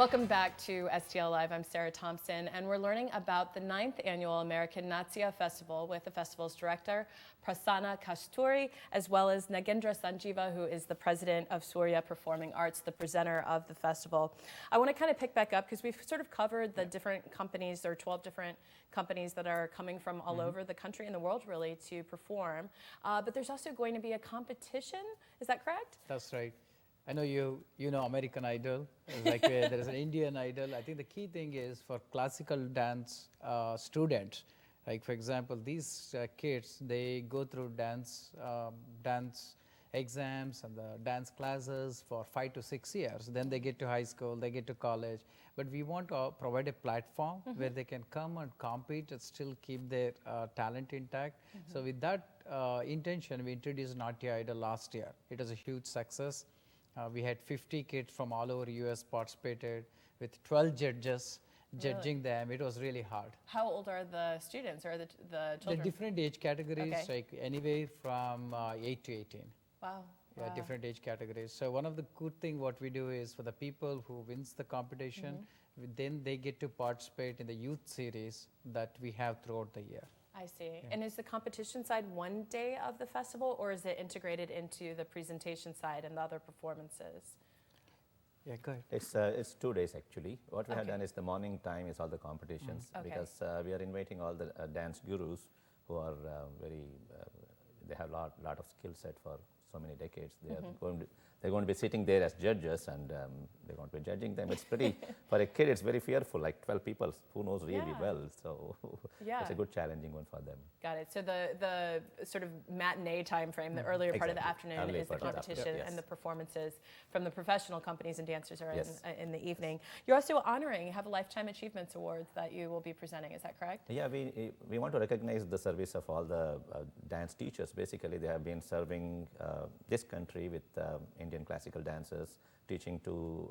Welcome back to STL Live. I'm Sarah Thompson, and we're learning about the 9th Annual American Natya Festival with the festival's director, Prasanna Kasthuri, as well as Nagendra Sanjeeva, who is the president of Soorya Performing Arts, the presenter of the festival. I want to kind of pick back up because we've sort of covered the different companies. There are 12 different companies that are coming from all over the country and the world, really, to perform. But there's also going to be a competition. Is that correct? That's right. I know you know American Idol, like there is an Indian Idol. I think the key thing is for classical dance students, like for example, these kids, they go through dance exams and the dance classes for 5 to 6 years. Then they get to high school, they get to college. But we want to provide a platform where they can come and compete and still keep their talent intact. So with that intention, we introduced Natya Idol last year. It was a huge success. We had 50 kids from all over US participated with 12 judges judging them. It was really hard. How old are the students or the children? The different age categories, like anyway from 8 to 18. Wow. Yeah, different age categories. So one of the good thing what we do is for the people who wins the competition, then they get to participate in the youth series that we have throughout the year. I see. Yeah. And is the competition side one day of the festival, or is it integrated into the presentation side and the other performances? Yeah, go ahead. It's 2 days actually. What we have done is the morning time is all the competitions because we are inviting all the dance gurus who are they have lot of skill set for so many decades. They are they're going to be sitting there as judges and they're going to be judging them. It's pretty, for a kid, it's very fearful, like 12 people who knows really well. So it's a good challenging one for them. Got it. So the sort of matinee time frame, the earlier part of the afternoon is the competition and the performances from the professional companies and dancers are in the evening. You're also honoring, you have a Lifetime Achievements Awards that you will be presenting, is that correct? Yeah, we want to recognize the service of all the dance teachers. Basically, they have been serving this country with Indian classical dancers, teaching to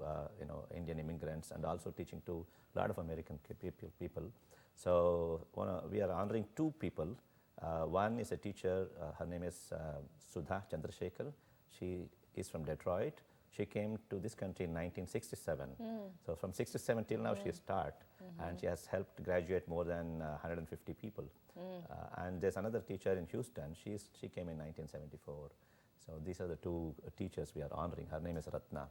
Indian immigrants, and also teaching to a lot of American people. So we are honoring 2 people. One is a teacher. Her name is Sudha Chandrasekhar. She is from Detroit. She came to this country in 1967. So from 67 till now she started, and she has helped graduate more than 150 people. And there's another teacher in Houston. She came in 1974. So these are the 2 teachers we are honoring. Her name is Ratna.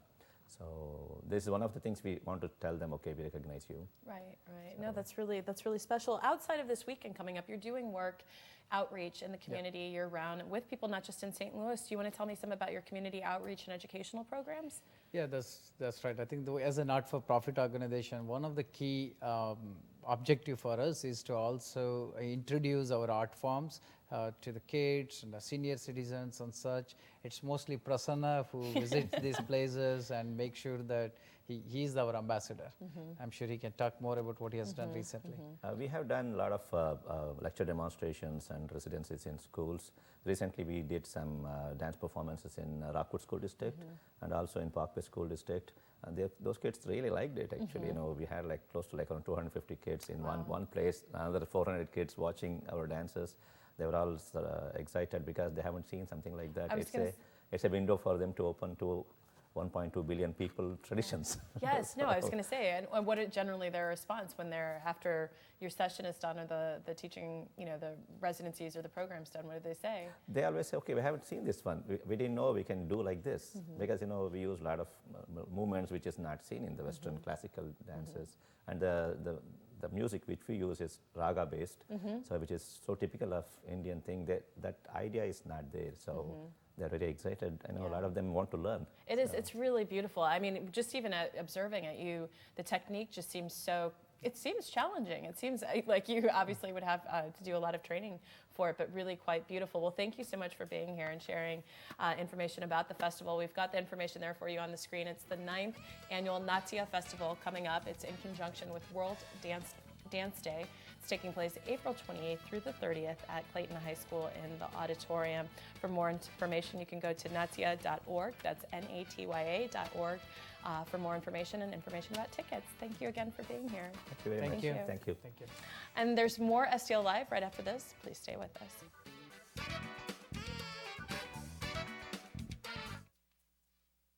So this is one of the things we want to tell them, okay, we recognize you. Right, right. So no, that's really special. Outside of this weekend coming up, you're doing work, outreach in the community year-round with people not just in St. Louis. Do you want to tell me some about your community outreach and educational programs? Yeah, that's right. I think as a not-for-profit organization, one of the key objective for us is to also introduce our art forms to the kids and the senior citizens and such. It's mostly Prasanna who visits these places and make sure that he is our ambassador. I'm sure he can talk more about what he has done recently. We have done a lot of lecture demonstrations and residencies in schools. Recently we did some dance performances in Rockwood School District and also in Parkway School District. And those kids really liked it actually. We had like close to like around 250 kids in one place, another 400 kids watching our dances. They were all excited because they haven't seen something like that. It's a window for them to open to 1.2 billion people traditions. Yes, no, I was going to say, and what is generally their response when they're, after your session is done or the teaching, the residencies or the program's done, what do they say? They always say, okay, we haven't seen this one. We didn't know we can do like this because, we use a lot of movements which is not seen in the Western classical dances. And the music which we use is raga based, so which is so typical of Indian thing that idea is not there. So they're very excited. I know a lot of them want to learn. It is. It's really beautiful. I mean, just even observing it, the technique just seems so. It seems challenging. It seems like you obviously would have to do a lot of training for it, but really quite beautiful. Well, thank you so much for being here and sharing information about the festival. We've got the information there for you on the screen. It's the 9th Annual Natya Festival coming up. It's in conjunction with World Dance Day. It's taking place April 28th through the 30th at Clayton High School in the auditorium. For more information, you can go to natya.org. That's natya.org for more information and information about tickets. Thank you again for being here. Thank you very much. Thank you. And there's more STL Live right after this. Please stay with us.